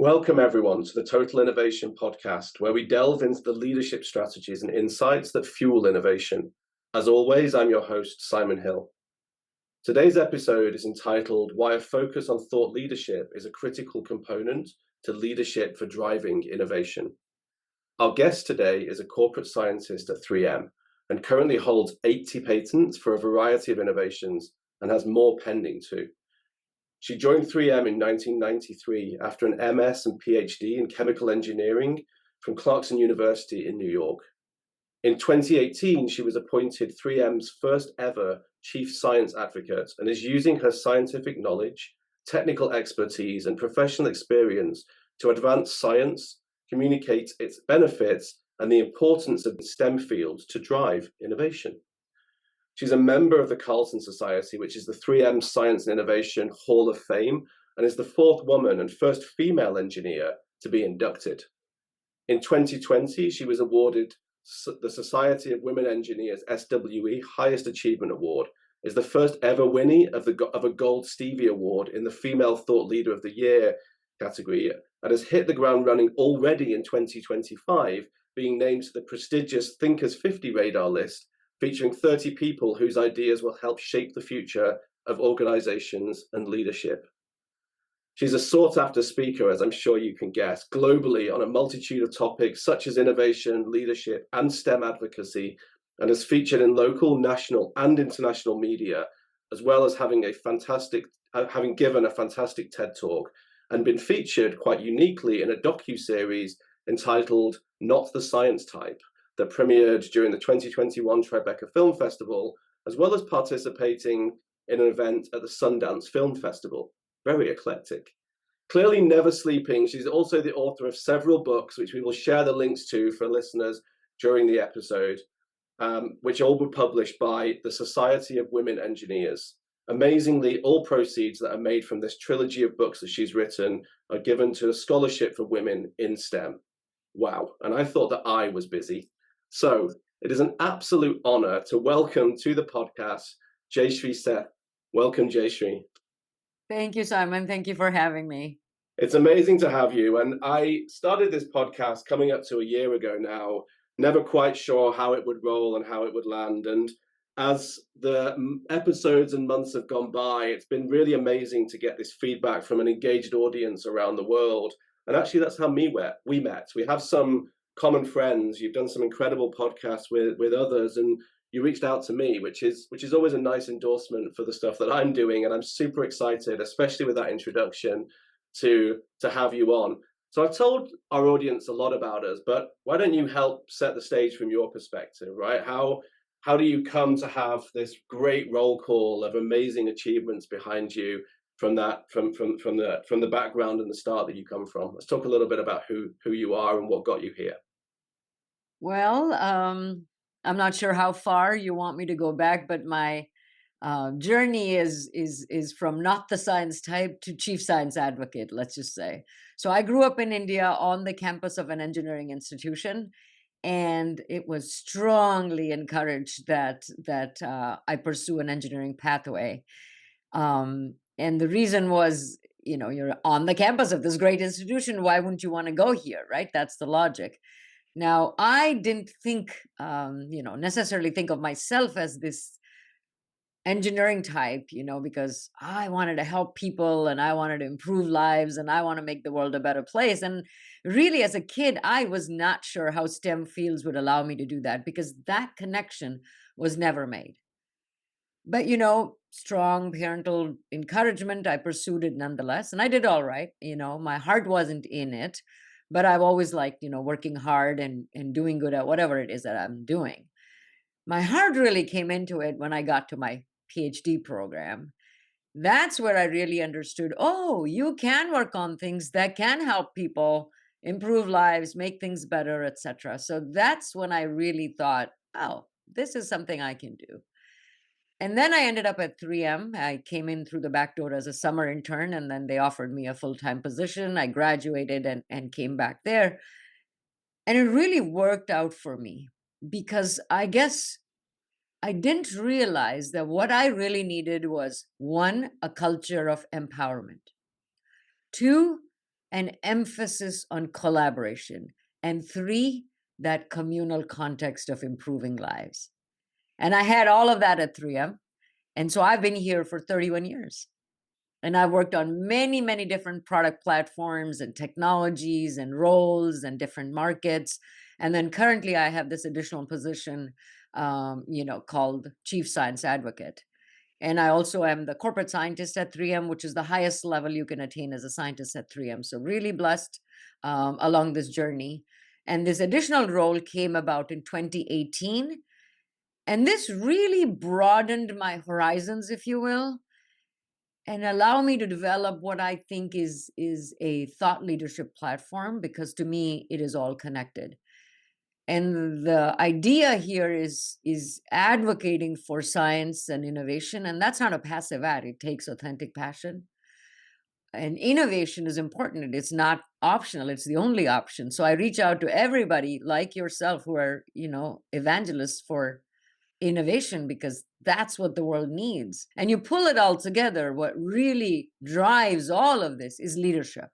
Welcome, everyone, to the Total Innovation Podcast, where we delve into the leadership strategies and insights that fuel innovation. As always, I'm your host, Simon Hill. Today's episode is entitled Why a Focus on Thought Leadership is a Critical Component to Leadership for Driving Innovation. Our guest today is a corporate scientist at 3M and currently holds 80 patents for a variety of innovations and has more pending too. She joined 3M in 1993 after an MS and PhD in chemical engineering from Clarkson University in New York. In 2018, she was appointed 3M's first ever Chief Science Advocate and is using her scientific knowledge, technical expertise, and professional experience to advance science, communicate its benefits, and the importance of the STEM fields to drive innovation. She's a member of the Carlson Society, which is the 3M Science and Innovation Hall of Fame, and is the fourth woman and first female engineer to be inducted. In 2020, she was awarded the Society of Women Engineers SWE Highest Achievement Award, is the first ever winnee of a Gold Stevie Award in the Female Thought Leader of the Year category, and has hit the ground running already in 2025, being named to the prestigious Thinkers 50 radar list, featuring 30 people whose ideas will help shape the future of organizations and leadership. She's a sought-after speaker, as I'm sure you can guess, globally on a multitude of topics such as innovation, leadership, and STEM advocacy, and has featured in local, national, and international media, as well as having given a fantastic TED Talk and been featured quite uniquely in a docu-series entitled Not the Science Type, that premiered during the 2021 Tribeca Film Festival, as well as participating in an event at the Sundance Film Festival. Very eclectic. Clearly never sleeping, she's also the author of several books, which we will share the links to for listeners during the episode, which all were published by the Society of Women Engineers. Amazingly, all proceeds that are made from this trilogy of books that she's written are given to a scholarship for women in STEM. Wow, and I thought that I was busy. So it is an absolute honor to welcome to the podcast, Jayshree Seth. Welcome, Jayshree. Thank you, Simon. Thank you for having me. It's amazing to have you. And I started this podcast coming up to a year ago now, never quite sure how it would roll and how it would land. And as the episodes and months have gone by, it's been really amazing to get this feedback from an engaged audience around the world. And actually, that's how we met. We have some common friends. You've done some incredible podcasts with others, and you reached out to me, which is always a nice endorsement for the stuff that I'm doing, and I'm super excited, especially with that introduction, to have you on. So I've told our audience a lot about us, but why don't you help set the stage from your perspective, right? How do you come to have this great roll call of amazing achievements behind you from the background and the start that you come from? Let's talk a little bit about who you are and what got you here. Well, I'm not sure how far you want me to go back, but my journey is from not the science type to chief science advocate, let's just say. So I grew up in India on the campus of an engineering institution, and it was strongly encouraged that I pursue an engineering pathway. And the reason was, you're on the campus of this great institution. Why wouldn't you want to go here, right? That's the logic. Now, I didn't think, necessarily think of myself as this engineering type, because I wanted to help people and I wanted to improve lives and I want to make the world a better place. And really, as a kid, I was not sure how STEM fields would allow me to do that because that connection was never made. But, strong parental encouragement, I pursued it nonetheless. And I did all right. My heart wasn't in it, but I've always liked, working hard and doing good at whatever it is that I'm doing. My heart really came into it when I got to my PhD program. That's where I really understood, oh, you can work on things that can help people improve lives, make things better, etc. So that's when I really thought, oh, this is something I can do. And then I ended up at 3M. I came in through the back door as a summer intern, and then they offered me a full-time position. I graduated and came back there. And it really worked out for me because I guess I didn't realize that what I really needed was, one, a culture of empowerment. Two, an emphasis on collaboration, and 3, that communal context of improving lives. And I had all of that at 3M. And so I've been here for 31 years. And I've worked on many, many different product platforms and technologies and roles and different markets. And then currently I have this additional position, called Chief Science Advocate. And I also am the corporate scientist at 3M, which is the highest level you can attain as a scientist at 3M. So really blessed along this journey. And this additional role came about in 2018. And this really broadened my horizons, if you will, and allow me to develop what I think is a thought leadership platform, because to me it is all connected. And the idea here is advocating for science and innovation, and that's not a passive ad. It takes authentic passion. And innovation is important. It's not optional. It's the only option. So I reach out to everybody like yourself who are, evangelists for innovation, because that's what the world needs. And you pull it all together, what really drives all of this is leadership.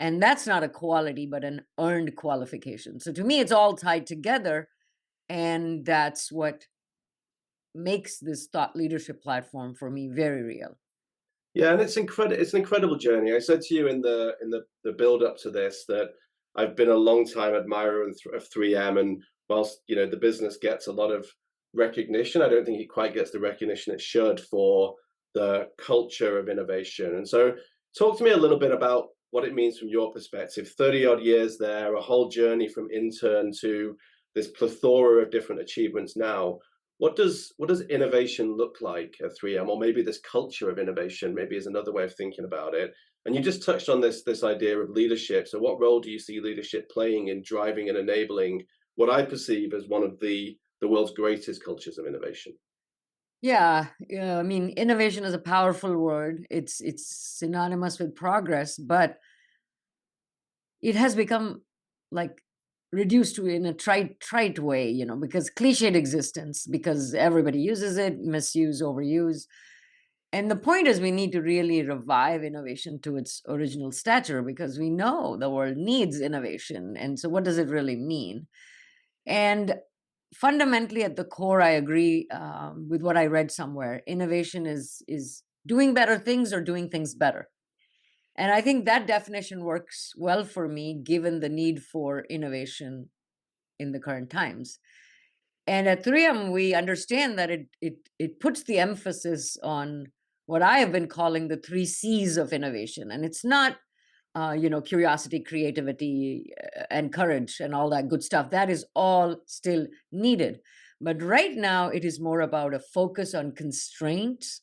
And that's not a quality, but an earned qualification. So to me, it's all tied together. And that's what makes this thought leadership platform for me very real. Yeah, and it's incredible. It's an incredible journey. I said to you in the build up to this that I've been a long time admirer of 3M, and whilst the business gets a lot of recognition, I don't think it quite gets the recognition it should for the culture of innovation. And so, talk to me a little bit about what it means from your perspective. 30 odd years there, a whole journey from intern to this plethora of different achievements now. What does innovation look like at 3M, or maybe this culture of innovation? Maybe is another way of thinking about it. And you just touched on this idea of leadership. So, what role do you see leadership playing in driving and enabling what I perceive as one of the world's greatest cultures of innovation? Yeah, yeah. I mean, innovation is a powerful word. It's synonymous with progress, but it has become like reduced to in a trite way, because cliched existence, because everybody uses it, misuse, overuse. And the point is, we need to really revive innovation to its original stature, because we know the world needs innovation. And so, what does it really mean? And fundamentally, at the core, I agree with what I read somewhere. Innovation is doing better things or doing things better. And I think that definition works well for me, given the need for innovation in the current times. And at 3M, we understand that it puts the emphasis on what I have been calling the 3 C's of innovation. And it's not, curiosity, creativity, and courage, and all that good stuff. That is all still needed. But right now, it is more about a focus on constraints,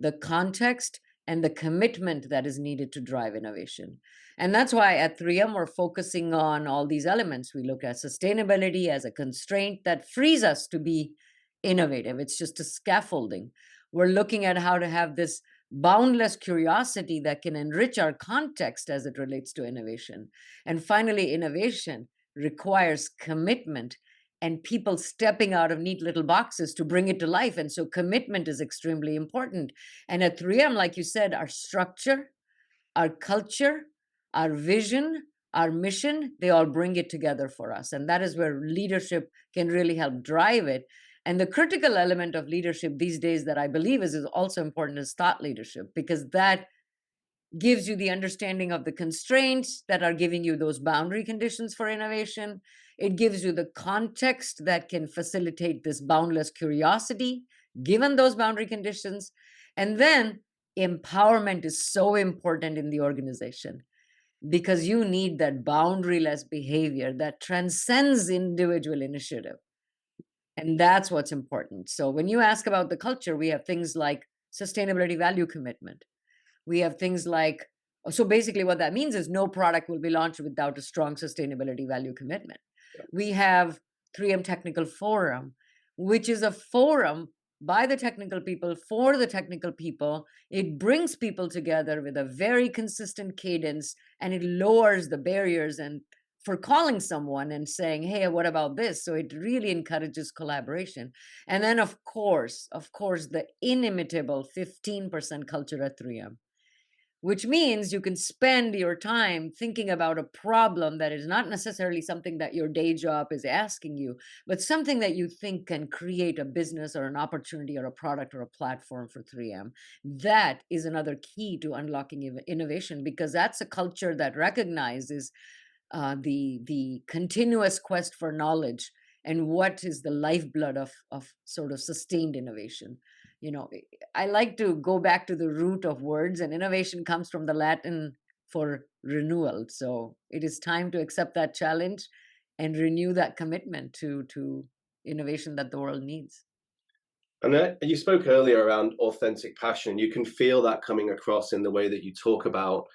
the context, and the commitment that is needed to drive innovation. And that's why at 3M, we're focusing on all these elements. We look at sustainability as a constraint that frees us to be innovative. It's just a scaffolding. We're looking at how to have this boundless curiosity that can enrich our context as it relates to innovation. And finally, innovation requires commitment and people stepping out of neat little boxes to bring it to life. And so commitment is extremely important. And at 3M, like you said, our structure, our culture, our vision, our mission, they all bring it together for us. And that is where leadership can really help drive it. And the critical element of leadership these days that I believe is also important is thought leadership, because that gives you the understanding of the constraints that are giving you those boundary conditions for innovation. It gives you the context that can facilitate this boundless curiosity, given those boundary conditions. And then empowerment is so important in the organization, because you need that boundaryless behavior that transcends individual initiative. And that's what's important. So when you ask about the culture, we have things like sustainability value commitment. We have things like, so basically what that means is no product will be launched without a strong sustainability value commitment. We have 3M Technical Forum, which is a forum by the technical people for the technical people. It brings people together with a very consistent cadence, and it lowers the barriers and for calling someone and saying, hey, what about this? So it really encourages collaboration. And then of course, the inimitable 15% culture at 3M, which means you can spend your time thinking about a problem that is not necessarily something that your day job is asking you, but something that you think can create a business or an opportunity or a product or a platform for 3M. That is another key to unlocking innovation, because that's a culture that recognizes the continuous quest for knowledge and what is the lifeblood of sort of sustained innovation. You know, I like to go back to the root of words, and innovation comes from the Latin for renewal. So it is time to accept that challenge and renew that commitment to innovation that the world needs. And you spoke earlier around authentic passion. You can feel that coming across in the way that you talk about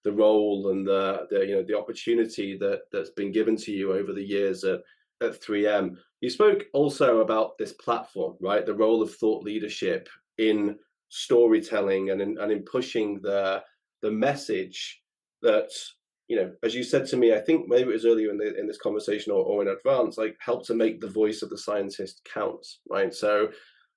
the role and the opportunity that's been given to you over the years at 3M. You spoke also about this platform, right? The role of thought leadership in storytelling and in pushing the message that, as you said to me, I think maybe it was earlier in this conversation or in advance, like help to make the voice of the scientist count, right? So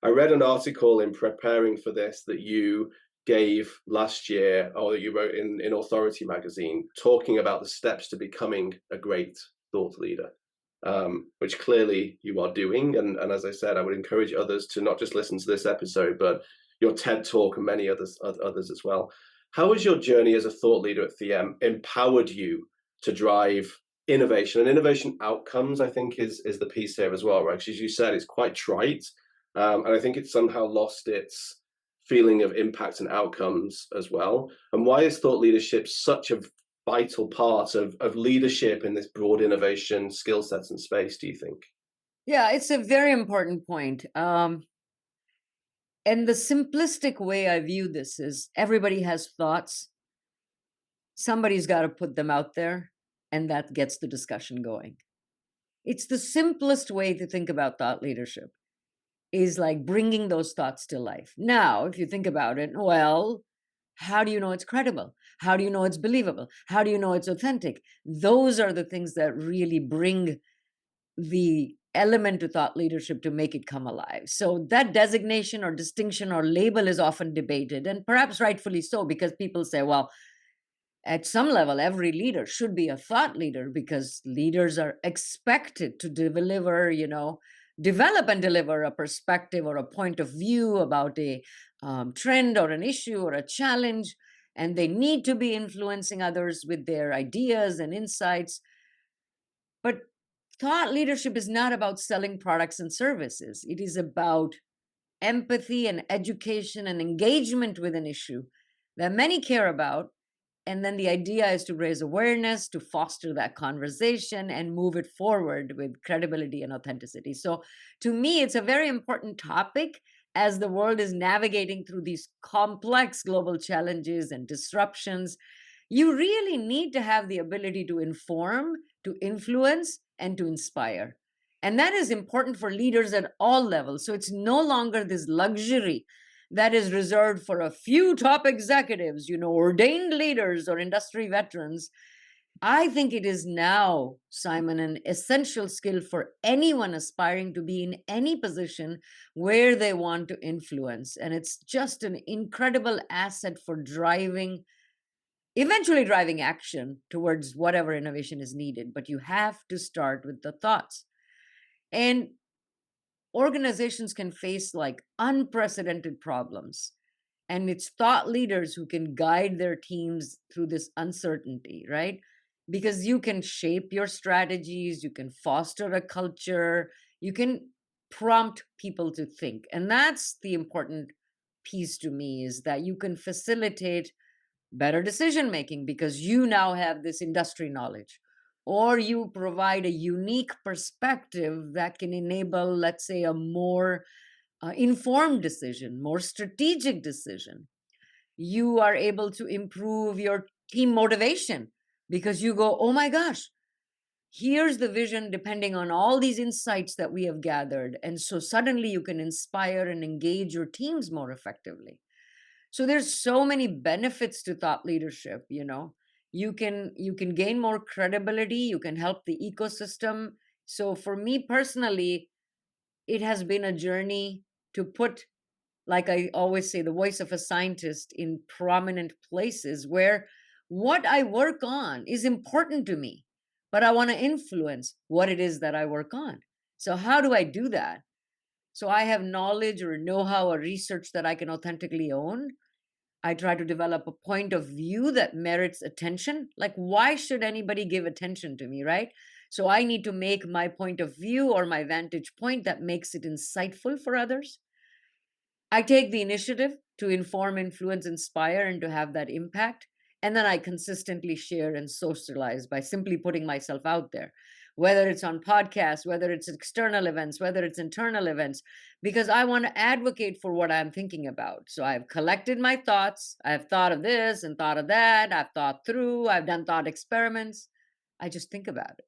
I read an article in preparing for this that you gave last year, or that you wrote in Authority magazine, talking about the steps to becoming a great thought leader, which clearly you are doing. And as I said, I would encourage others to not just listen to this episode, but your TED Talk and many others as well. How has your journey as a thought leader at 3M empowered you to drive innovation and innovation outcomes? I think is the piece here as well, right? Because as you said, it's quite trite, and I think it's somehow lost its feeling of impact and outcomes as well. And why is thought leadership such a vital part of leadership in this broad innovation skill sets and space, do you think? Yeah, it's a very important point. And the simplistic way I view this is everybody has thoughts. Somebody's got to put them out there, and that gets the discussion going. It's the simplest way to think about thought leadership, is like bringing those thoughts to life. Now, if you think about it, well, how do you know it's credible? How do you know it's believable? How do you know it's authentic? Those are the things that really bring the element to thought leadership to make it come alive. So that designation or distinction or label is often debated, and perhaps rightfully so, because people say, well, at some level, every leader should be a thought leader because leaders are expected to deliver, develop and deliver a perspective or a point of view about a trend or an issue or a challenge. And they need to be influencing others with their ideas and insights. But thought leadership is not about selling products and services, it is about empathy and education and engagement with an issue that many care about. And then the idea is to raise awareness, to foster that conversation, and move it forward with credibility and authenticity. So, to me, it's a very important topic as the world is navigating through these complex global challenges and disruptions. You really need to have the ability to inform, to influence, and to inspire. And that is important for leaders at all levels. So, it's no longer this luxury that is reserved for a few top executives, ordained leaders or industry veterans. I think it is now, Simon, an essential skill for anyone aspiring to be in any position where they want to influence. And it's just an incredible asset for eventually driving action towards whatever innovation is needed. But you have to start with the thoughts. And organizations can face like unprecedented problems, and it's thought leaders who can guide their teams through this uncertainty, right? Because you can shape your strategies, you can foster a culture, you can prompt people to think. And that's the important piece to me, is that you can facilitate better decision making because you now have this industry knowledge, or you provide a unique perspective that can enable, let's say, a more informed decision, more strategic decision. You are able to improve your team motivation because you go, oh my gosh, here's the vision depending on all these insights that we have gathered. And so suddenly you can inspire and engage your teams more effectively. So there's so many benefits to thought leadership. You can gain more credibility, you can help the ecosystem. So for me personally, it has been a journey to put like I always say, the voice of a scientist in prominent places where what I work on is important to me, but I want to influence what it is that I work on. So, how do I do that? So, I have knowledge or know how or research that I can authentically own. I try to develop a point of view that merits attention. Like, why should anybody give attention to me, right? So, I need to make my point of view or my vantage point that makes it insightful for others. I take the initiative to inform, influence, inspire, and to have that impact. And then I consistently share and socialize by simply putting myself out there, whether it's on podcasts, whether it's external events, whether it's internal events, because I want to advocate for what I'm thinking about. So I've collected my thoughts. I've thought of this and thought of that. I've thought through, I've done thought experiments. I just think about it.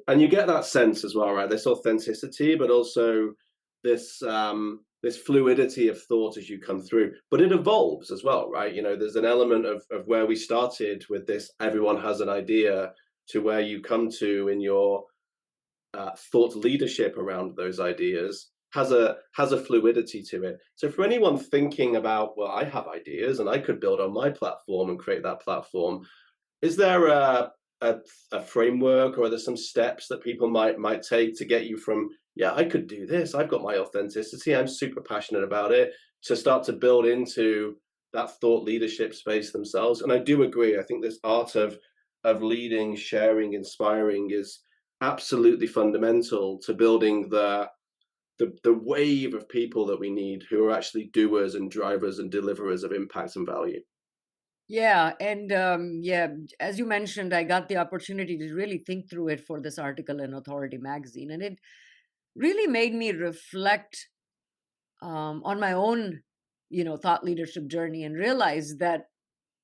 And you get that sense as well, right? This authenticity, but also this fluidity of thought as you come through. But it evolves as well, right? You know, there's an element of where we started with this, everyone has an idea, to where you come to in your thought leadership around those ideas has a fluidity to it. So for anyone thinking about, well, I have ideas and I could build on my platform and create that platform, is there a framework, or are there some steps that people might take to get you from, yeah, I could do this, I've got my authenticity, I'm super passionate about it, to start to build into that thought leadership space themselves? And I do agree. I think this art of leading, sharing, inspiring is absolutely fundamental to building the wave of people that we need who are actually doers and drivers and deliverers of impact and value. Yeah, and yeah, as you mentioned, I got the opportunity to really think through it for this article in Authority magazine, and it really made me reflect on my own, thought leadership journey, and realize that,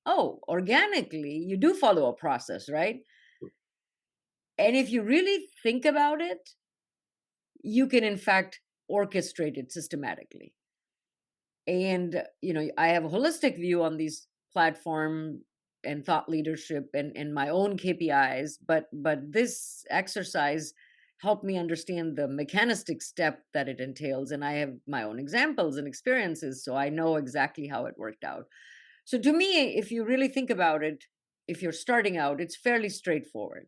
oh, organically, you do follow a process, right? And if you really think about it, you can, in fact, orchestrate it systematically. And I have a holistic view on these platform and thought leadership and my own KPIs, but this exercise helped me understand the mechanistic step that it entails, and I have my own examples and experiences, so I know exactly how it worked out. So to me, if you really think about it, if you're starting out, it's fairly straightforward.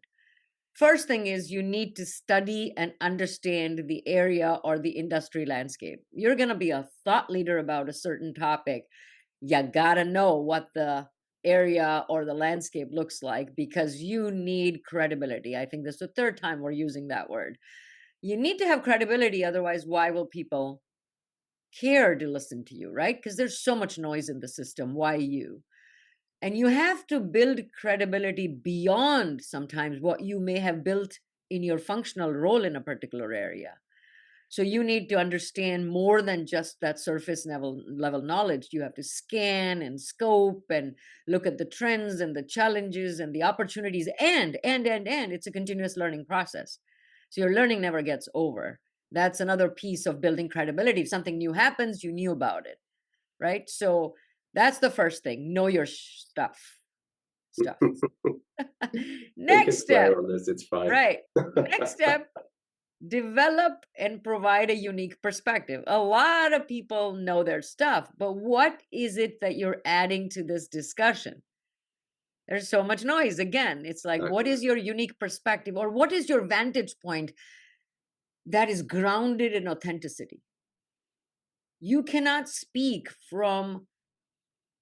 First thing is, you need to study and understand the area or the industry landscape. You're going to be a thought leader about a certain topic. You got to know what the area or the landscape looks like, because you need credibility. I think this is the third time we're using that word. You need to have credibility. Otherwise, why will people care to listen to you, right? Because there's so much noise in the system. Why you? And you have to build credibility beyond sometimes what you may have built in your functional role in a particular area. So you need to understand more than just that surface level knowledge. You have to scan and scope and look at the trends and the challenges and the opportunities, and it's a continuous learning process. So your learning never gets over. That's another piece of building credibility. If something new happens, you knew about it, right? So that's the first thing. Know your stuff. We can Next swear step, on this, it's fine. right? Next step, develop and provide a unique perspective. A lot of people know their stuff, but what is it that you're adding to this discussion? There's so much noise. Again, it's like, what Exactly. is your unique perspective, or what is your vantage point that is grounded in authenticity? You cannot speak from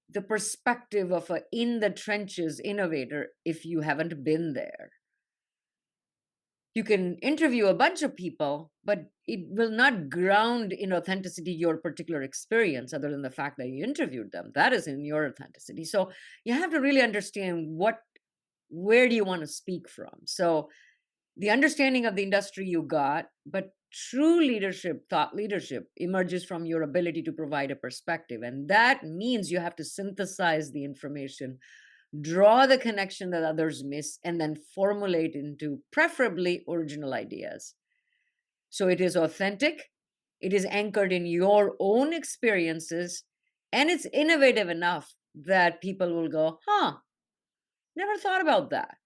the perspective of a in the trenches innovator if you haven't been there. You can interview a bunch of people, but it will not ground in authenticity your particular experience, other than the fact that you interviewed them. That is in your authenticity. So you have to really understand where do you want to speak from. So the understanding of the industry you got, but true leadership, thought leadership, emerges from your ability to provide a perspective. And that means you have to synthesize the information, draw the connection that others miss, and then formulate into preferably original ideas. So it is authentic, it is anchored in your own experiences, and it's innovative enough that people will go, huh, never thought about that.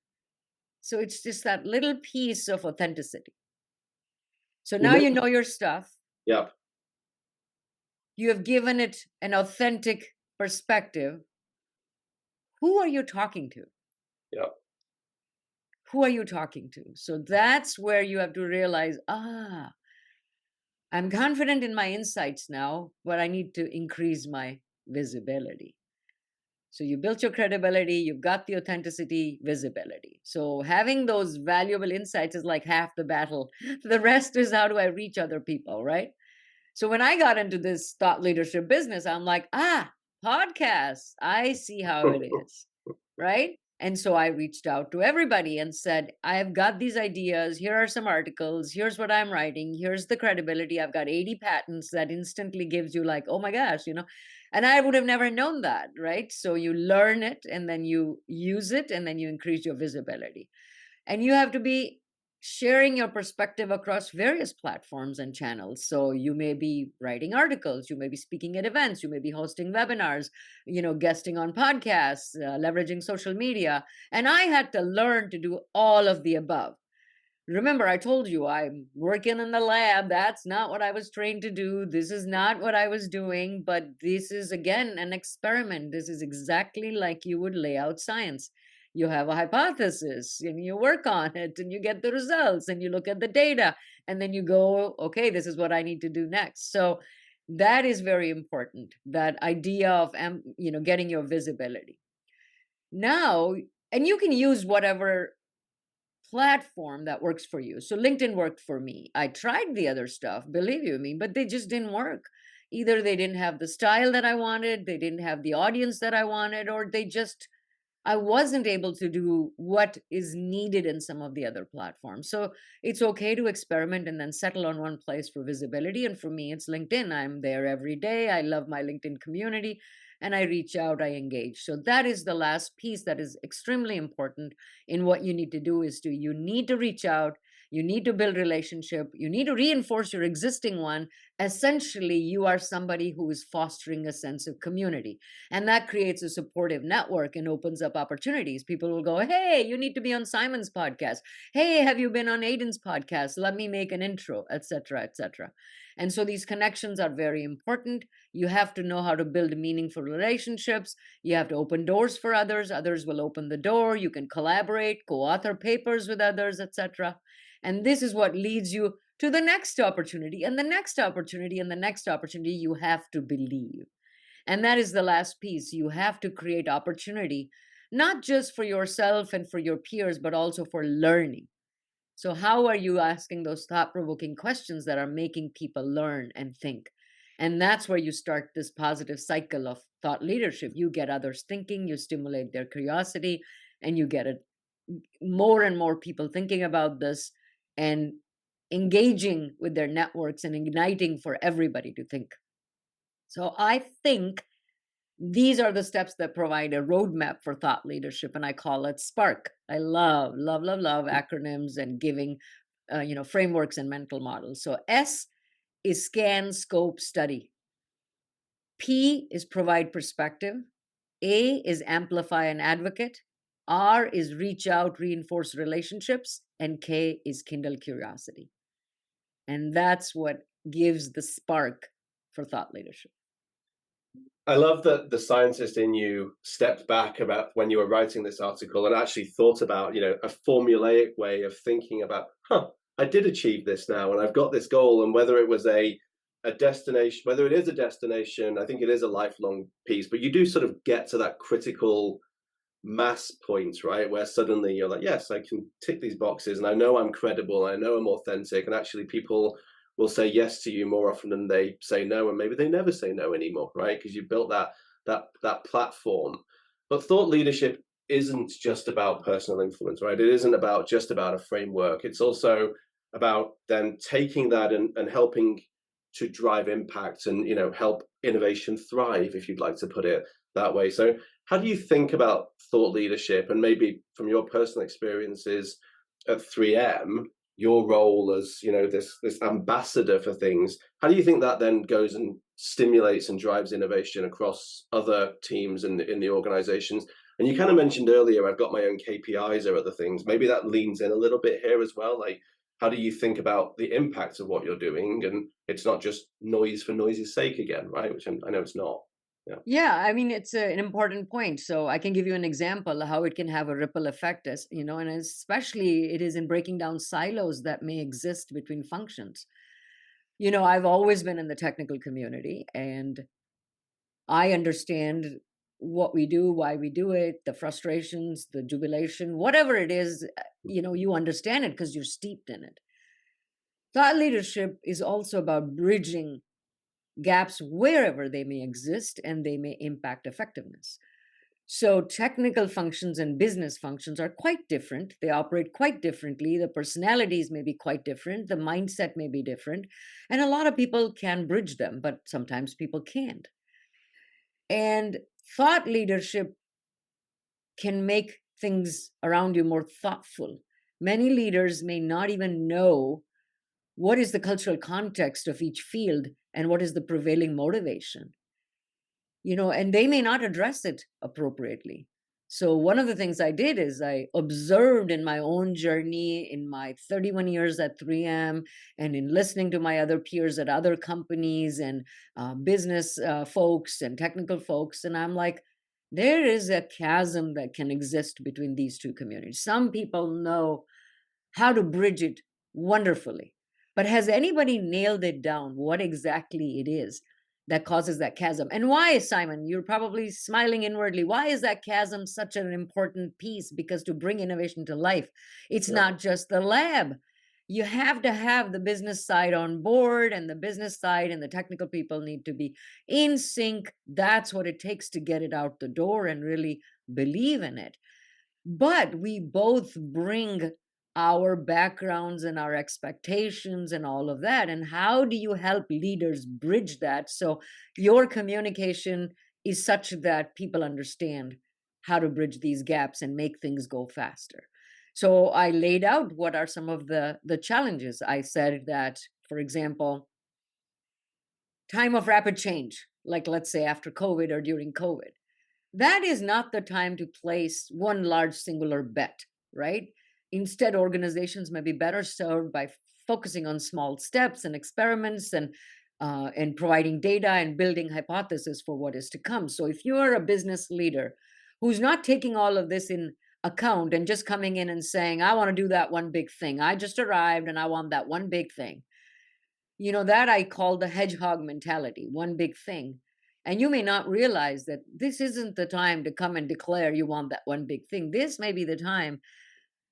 So it's just that little piece of authenticity. So You now know, you know your stuff. yeah. you have given it an authentic perspective, who are you talking to? Yeah. Who are you talking to? So that's where you have to realize, I'm confident in my insights now, but I need to increase my visibility. So you built your credibility, you've got the authenticity, visibility. So having those valuable insights is like half the battle. The rest is how do I reach other people, right? So when I got into this thought leadership business, I'm like, podcasts, I see how it is, right? And so I reached out to everybody and said, I have got these ideas. Here are some articles. Here's what I'm writing. Here's the credibility. I've got 80 patents that instantly gives you like, oh my gosh, and I would have never known that, right? So you learn it and then you use it and then you increase your visibility. And you have to be sharing your perspective across various platforms and channels. So you may be writing articles, you may be speaking at events, you may be hosting webinars, guesting on podcasts, leveraging social media. And I had to learn to do all of the above. Remember, I told you I'm working in the lab. That's not what I was trained to do. This is not what I was doing. But this is, again, an experiment. This is exactly like you would lay out science. You have a hypothesis and you work on it and you get the results and you look at the data and then you go, okay, this is what I need to do next. So that is very important. That idea of, getting your visibility. Now, and you can use whatever platform that works for you. So LinkedIn worked for me. I tried the other stuff, believe you me, but they just didn't work. Either they didn't have the style that I wanted, they didn't have the audience that I wanted, or I wasn't able to do what is needed in some of the other platforms. So it's okay to experiment and then settle on one place for visibility. And for me, it's LinkedIn. I'm there every day. I love my LinkedIn community and I reach out, I engage. So that is the last piece that is extremely important in what you need to do is you need to reach out. You need to build relationship. You need to reinforce your existing one. Essentially, you are somebody who is fostering a sense of community. And that creates a supportive network and opens up opportunities. People will go, hey, you need to be on Simon's podcast. Hey, have you been on Aiden's podcast? Let me make an intro, etc., etc. And so these connections are very important. You have to know how to build meaningful relationships. You have to open doors for others. Others will open the door. You can collaborate, co-author papers with others, etc. And this is what leads you to the next opportunity and the next opportunity and the next opportunity. You have to believe. And that is the last piece. You have to create opportunity, not just for yourself and for your peers, but also for learning. So, how are you asking those thought provoking questions that are making people learn and think? And that's where you start this positive cycle of thought leadership. You get others thinking, you stimulate their curiosity, and you get more and more people thinking about this and engaging with their networks and igniting for everybody to think. So, I think these are the steps that provide a roadmap for thought leadership, and I call it Spark. I love, love, love, love acronyms and giving, frameworks and mental models. So S is scan, scope, study. P is provide perspective. A is amplify and advocate. R is reach out, reinforce relationships, and K is kindle curiosity. And that's what gives the spark for thought leadership. I love that the scientist in you stepped back about when you were writing this article and actually thought about, a formulaic way of thinking about, I did achieve this now and I've got this goal. And whether it was a destination, whether it is a destination, I think it is a lifelong piece, but you do sort of get to that critical mass point, right? Where suddenly you're like, yes, I can tick these boxes and I know I'm credible, I know I'm authentic, and actually people will say yes to you more often than they say no, and maybe they never say no anymore, right? Because you built that platform. But thought leadership isn't just about personal influence, right? It isn't about just about a framework. It's also about then taking that and helping to drive impact and help innovation thrive, if you'd like to put it that way. So how do you think about thought leadership, and maybe from your personal experiences at 3M, your role as this ambassador for things? How do you think that then goes and stimulates and drives innovation across other teams in the organizations? And you kind of mentioned earlier, I've got my own KPIs or other things. Maybe that leans in a little bit here as well. Like, how do you think about the impact of what you're doing? And it's not just noise for noise's sake again, right? Which I know it's not. Yeah. Yeah, I mean, it's an important point. So I can give you an example of how it can have a ripple effect, as you know, and especially it is in breaking down silos that may exist between functions. I've always been in the technical community, and I understand what we do, why we do it, the frustrations, the jubilation, whatever it is, you understand it because you're steeped in it. Thought leadership is also about bridging gaps wherever they may exist and they may impact effectiveness. So, technical functions and business functions are quite different. They operate quite differently. The personalities may be quite different. The mindset may be different. And a lot of people can bridge them, but sometimes people can't. And thought leadership can make things around you more thoughtful. Many leaders may not even know what is the cultural context of each field and what is the prevailing motivation, and they may not address it appropriately. So, one of the things I did is I observed in my own journey in my 31 years at 3M and in listening to my other peers at other companies and business folks and technical folks. And I'm like, there is a chasm that can exist between these two communities. Some people know how to bridge it wonderfully. But has anybody nailed it down what exactly it is that causes that chasm? And why, Simon? You're probably smiling inwardly. Why is that chasm such an important piece? Because to bring innovation to life, it's Yeah. not just the lab. You have to have the business side on board, and the business side and the technical people need to be in sync. That's what it takes to get it out the door and really believe in it. But we both bring our backgrounds and our expectations and all of that. And how do you help leaders bridge that so your communication is such that people understand how to bridge these gaps and make things go faster? So I laid out what are some of the challenges. I said that, for example, time of rapid change, like let's say after COVID or during COVID, that is not the time to place one large singular bet, right? Instead, organizations may be better served by focusing on small steps and experiments and providing data and building hypotheses for what is to come. So, if you are a business leader who's not taking all of this in account and just coming in and saying, "I want to do that one big thing. I just arrived and I want that one big thing," that I call the hedgehog mentality, one big thing. And you may not realize that this isn't the time to come and declare you want that one big thing. This may be the time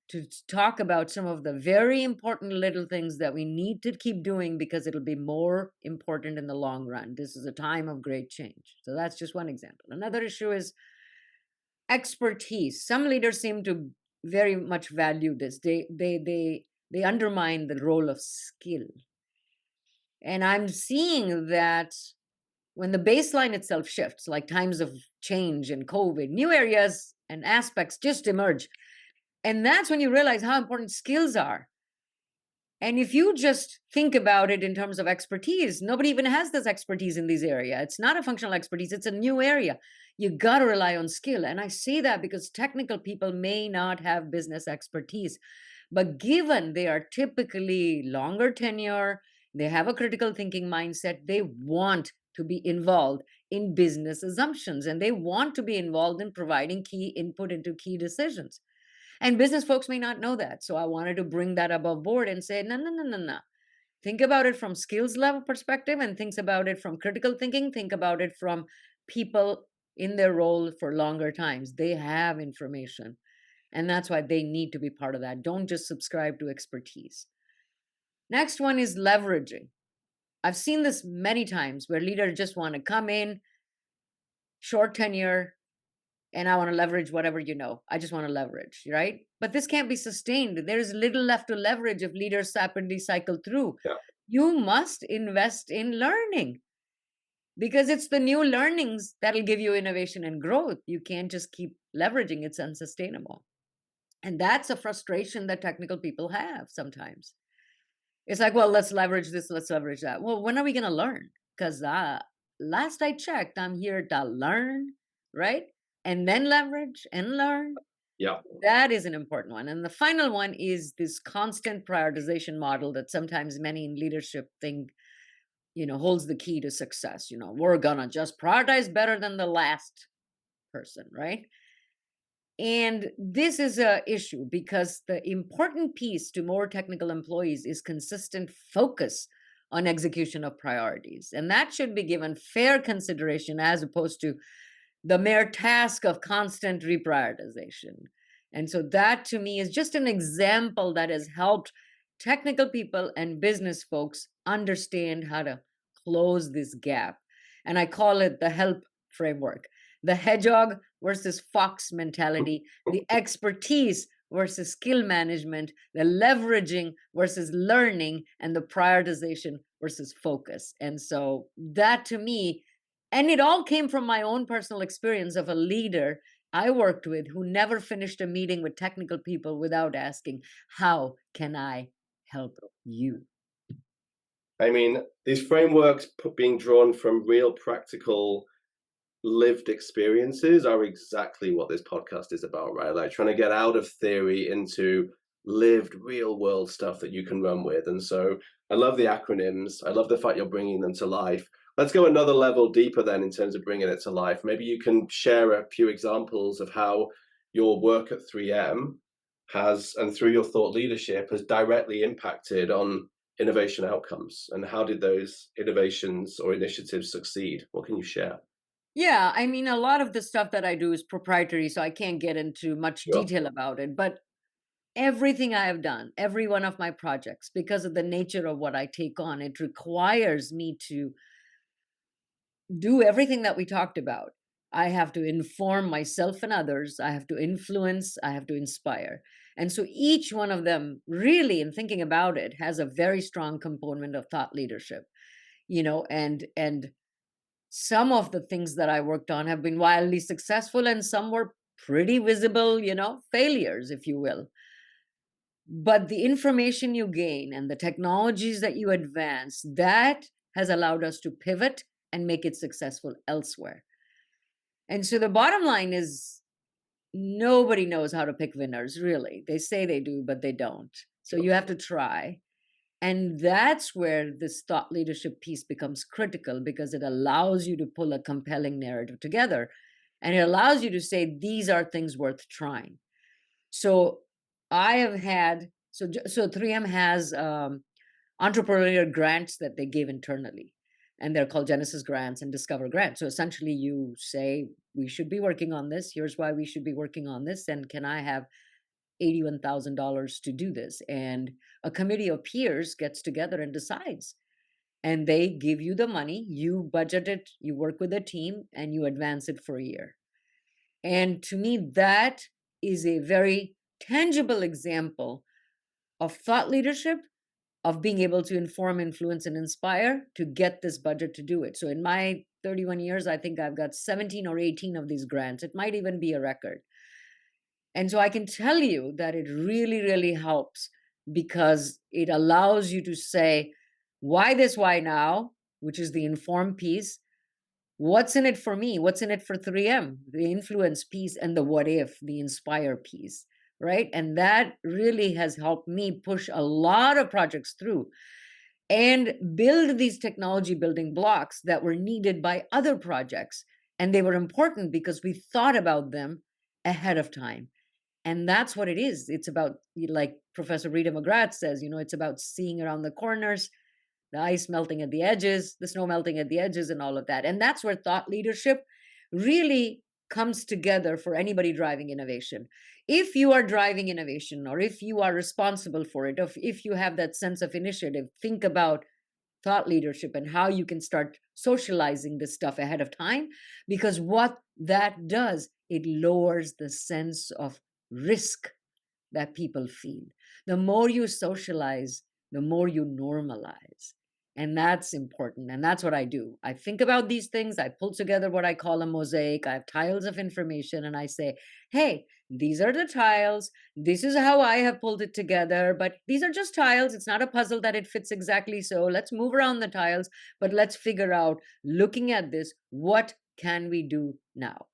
to talk about some of the very important little things that we need to keep doing because it'll be more important in the long run. This is a time of great change. So that's just one example. Another issue is expertise. Some leaders seem to very much value this. They undermine the role of skill. And I'm seeing that when the baseline itself shifts, like times of change and COVID, new areas and aspects just emerge. And that's when you realize how important skills are. And if you just think about it in terms of expertise, nobody even has this expertise in this area. It's not a functional expertise, it's a new area. You got to rely on skill. And I say that because technical people may not have business expertise. But given they are typically longer tenure, they have a critical thinking mindset, they want to be involved in business assumptions and they want to be involved in providing key input into key decisions. And business folks may not know that. So I wanted to bring that above board and say, no, no, no, no, no. Think about it from skills level perspective and think about it from critical thinking. Think about it from people in their role for longer times. They have information. And that's why they need to be part of that. Don't just subscribe to expertise. Next one is leveraging. I've seen this many times where leaders just want to come in, short tenure, and I want to leverage whatever you know. I just want to leverage, right? But this can't be sustained. There is little left to leverage if leaders rapidly cycle through. Yeah. You must invest in learning because it's the new learnings that'll give you innovation and growth. You can't just keep leveraging, it's unsustainable. And that's a frustration that technical people have sometimes. It's like, well, let's leverage this, let's leverage that. Well, when are we going to learn? Because last I checked, I'm here to learn, right? And then leverage and learn. Yeah. That is an important one. And the final one is this constant prioritization model that sometimes many in leadership think, holds the key to success. We're gonna just prioritize better than the last person, right? And this is a issue because the important piece to more technical employees is consistent focus on execution of priorities. And that should be given fair consideration as opposed to the mere task of constant reprioritization. And so that to me is just an example that has helped technical people and business folks understand how to close this gap. And I call it the help framework: the hedgehog versus fox mentality, the expertise versus skill management, the leveraging versus learning, and the prioritization versus focus. And so that to me, and it all came from my own personal experience of a leader I worked with who never finished a meeting with technical people without asking, how can I help you? I mean, these frameworks being drawn from real practical lived experiences are exactly what this podcast is about, right? Like trying to get out of theory into lived real world stuff that you can run with. And so I love the acronyms. I love the fact you're bringing them to life. Let's go another level deeper then in terms of bringing it to life. Maybe you can share a few examples of how your work at 3M has, and through your thought leadership, has directly impacted on innovation outcomes. And how did those innovations or initiatives succeed? What can you share? Yeah, I mean, a lot of the stuff that I do is proprietary, so I can't get into much Sure. detail about it. But everything I have done, every one of my projects, because of the nature of what I take on, it requires me to do everything that we talked about. I have to inform myself and others. I have to influence. I have to inspire. And so each one of them, really, in thinking about it, has a very strong component of thought leadership. And some of the things that I worked on have been wildly successful, and some were pretty visible, failures, if you will. But the information you gain and the technologies that you advance, that has allowed us to pivot and make it successful elsewhere. And so the bottom line is nobody knows how to pick winners, really. They say they do, but they don't. So Sure. you have to try. And that's where this thought leadership piece becomes critical because it allows you to pull a compelling narrative together. And it allows you to say, these are things worth trying. So I have had, so 3M has entrepreneurial grants that they give internally. And they're called Genesis grants and Discover grants. So essentially, you say, we should be working on this. Here's why we should be working on this. And can I have $81,000 to do this? And a committee of peers gets together and decides. And they give you the money, you budget it, you work with a team, and you advance it for a year. And to me, that is a very tangible example of thought leadership, of being able to inform, influence, and inspire to get this budget to do it. So in my 31 years, I think I've got 17 or 18 of these grants. It might even be a record. And so I can tell you that it really, really helps because it allows you to say, why this, why now, which is the inform piece. What's in it for me? What's in it for 3M? The influence piece, and the what if, the inspire piece, right? And that really has helped me push a lot of projects through and build these technology building blocks that were needed by other projects. And they were important because we thought about them ahead of time. And that's what it is. It's about, like Professor Rita McGrath says, it's about seeing around the corners, the ice melting at the edges, the snow melting at the edges, and all of that. And that's where thought leadership really comes together for anybody driving innovation. If you are driving innovation, or if you are responsible for it, or if you have that sense of initiative, think about thought leadership and how you can start socializing this stuff ahead of time. Because what that does, it lowers the sense of risk that people feel. The more you socialize, the more you normalize. And that's important. And that's what I do. I think about these things. I pull together what I call a mosaic. I have tiles of information and I say, hey, these are the tiles. This is how I have pulled it together. But these are just tiles. It's not a puzzle that it fits exactly so. Let's move around the tiles, but let's figure out, looking at this, what can we do now?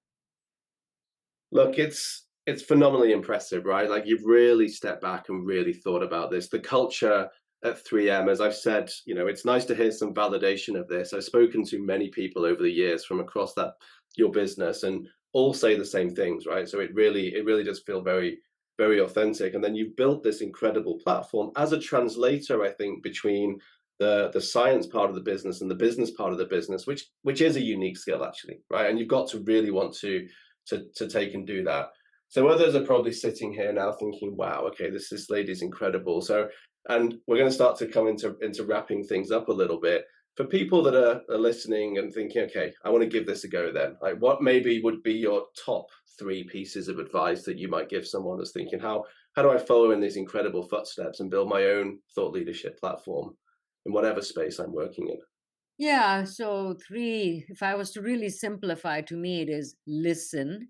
Look, it's it's phenomenally impressive, right? Like you've really stepped back and really thought about this. The culture at 3M, as I've said, it's nice to hear some validation of this. I've spoken to many people over the years from across that your business, and all say the same things, right? So it really does feel very, very authentic. And then you've built this incredible platform as a translator, I think, between the science part of the business and the business part of the business, which is a unique skill actually, right? And you've got to really want to take and do that. So others are probably sitting here now thinking, wow, okay, this lady's incredible. So, and we're going to start to come into wrapping things up a little bit. For people that are listening and thinking, okay, I want to give this a go then, like what maybe would be your top three pieces of advice that you might give someone that's thinking, how do I follow in these incredible footsteps and build my own thought leadership platform in whatever space I'm working in? Yeah, so three, if I was to really simplify, to me, it is listen,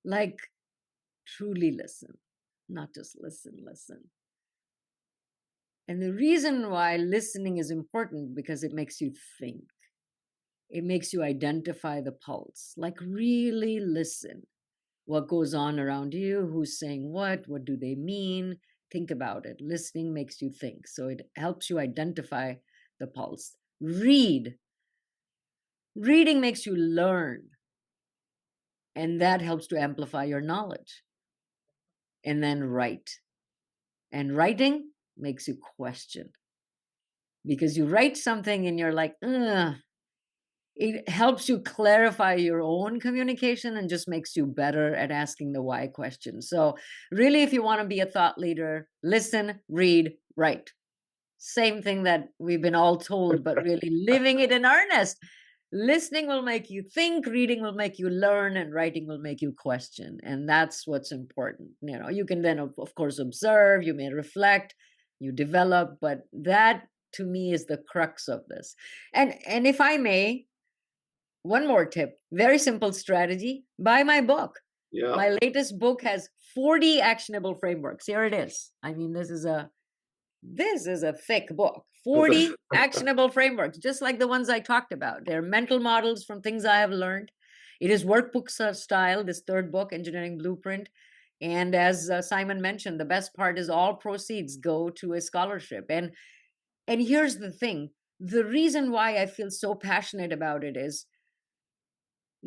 like truly listen, not just listen. And the reason why listening is important because it makes you think. It makes you identify the pulse, like really listen. What goes on around you, who's saying what do they mean? Think about it. Listening makes you think. So it helps you identify the pulse. Read. Reading makes you learn, and that helps to amplify your knowledge. And then write. And writing makes you question because you write something and you're like, ugh. It helps you clarify your own communication and just makes you better at asking the why question. So, really, if you want to be a thought leader, listen, read, write. Same thing that we've been all told, but really living it in earnest. Listening will make you think, reading will make you learn, and writing will make you question. And that's what's important. You can then, of course, observe, you may reflect, you develop, but that to me is the crux of this. And if I may, one more tip, very simple strategy. Buy my book. Yeah. My latest book has 40 actionable frameworks. Here it is. I mean, this is a thick book. 40 actionable frameworks, just like the ones I talked about. They're mental models from things I have learned. It is workbook style, this third book, Engineering Blueprint. And as Simon mentioned, the best part is all proceeds go to a scholarship. And here's the thing. The reason why I feel so passionate about it is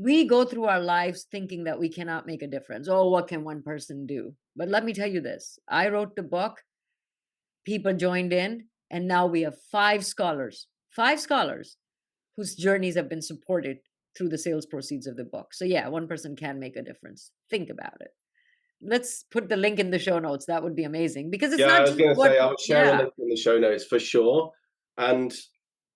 we go through our lives thinking that we cannot make a difference. Oh, what can one person do? But let me tell you this. I wrote the book, people joined in, and now we have five scholars whose journeys have been supported through the sales proceeds of the book. So yeah, one person can make a difference. Think about it. Let's put the link in the show notes. That would be amazing because it's Yeah, I not was just going to what, say I would share a yeah. link in the show notes for sure, and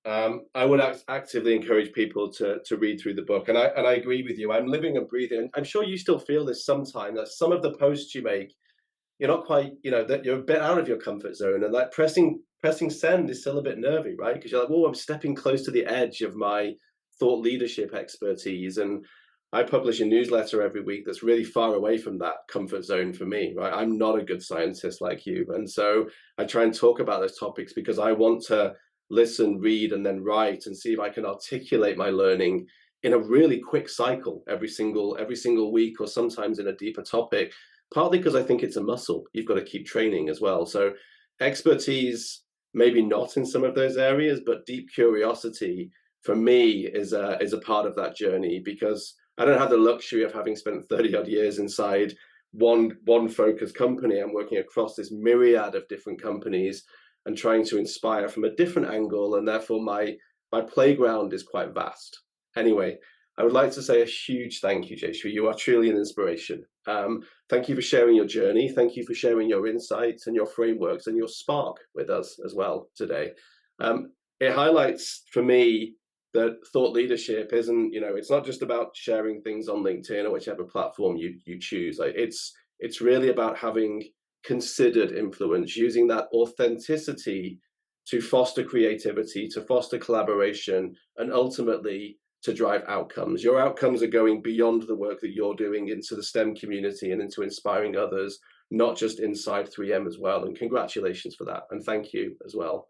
I would actively encourage people to read through the book. And I agree with you. I'm living and breathing. I'm sure you still feel this sometimes. That some of the posts you make, you're not quite, that you're a bit out of your comfort zone, and like pressing send is still a bit nervy, right? Because you're like, oh, I'm stepping close to the edge of my thought leadership expertise, and I publish a newsletter every week that's really far away from that comfort zone for me, right? I'm not a good scientist like you. And so I try and talk about those topics because I want to listen, read, and then write and see if I can articulate my learning in a really quick cycle every single week, or sometimes in a deeper topic, partly because I think it's a muscle you've got to keep training as well. So expertise, maybe not in some of those areas, but deep curiosity for me is a part of that journey, because I don't have the luxury of having spent 30 odd years inside one focused company. I'm working across this myriad of different companies and trying to inspire from a different angle, and therefore my playground is quite vast. Anyway, I would like to say a huge thank you, Jayshree. You are truly an inspiration. Thank you for sharing your journey. Thank you for sharing your insights and your frameworks and your spark with us as well today. It highlights for me that thought leadership isn't, it's not just about sharing things on LinkedIn or whichever platform you choose. Like it's really about having considered influence, using that authenticity to foster creativity, to foster collaboration, and ultimately to drive outcomes. Your outcomes are going beyond the work that you're doing into the STEM community and into inspiring others, not just inside 3M as well. And congratulations for that. And thank you as well.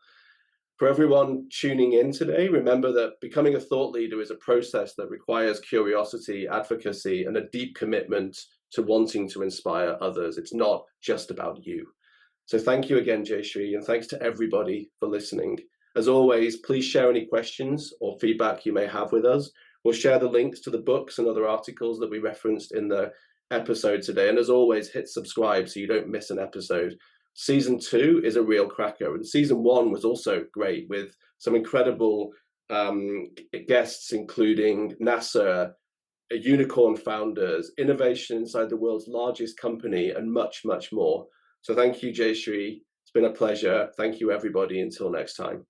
For everyone tuning in today, remember that becoming a thought leader is a process that requires curiosity, advocacy, and a deep commitment to wanting to inspire others. It's not just about you. So thank you again, Jayshree, and thanks to everybody for listening. As always, please share any questions or feedback you may have with us. We'll share the links to the books and other articles that we referenced in the episode today. And as always, hit subscribe so you don't miss an episode. Season 2 is a real cracker, and season 1 was also great with some incredible guests, including NASA, unicorn founders, innovation inside the world's largest company, and much, much more. So thank you, Jayshree. It's been a pleasure. Thank you, everybody. Until next time.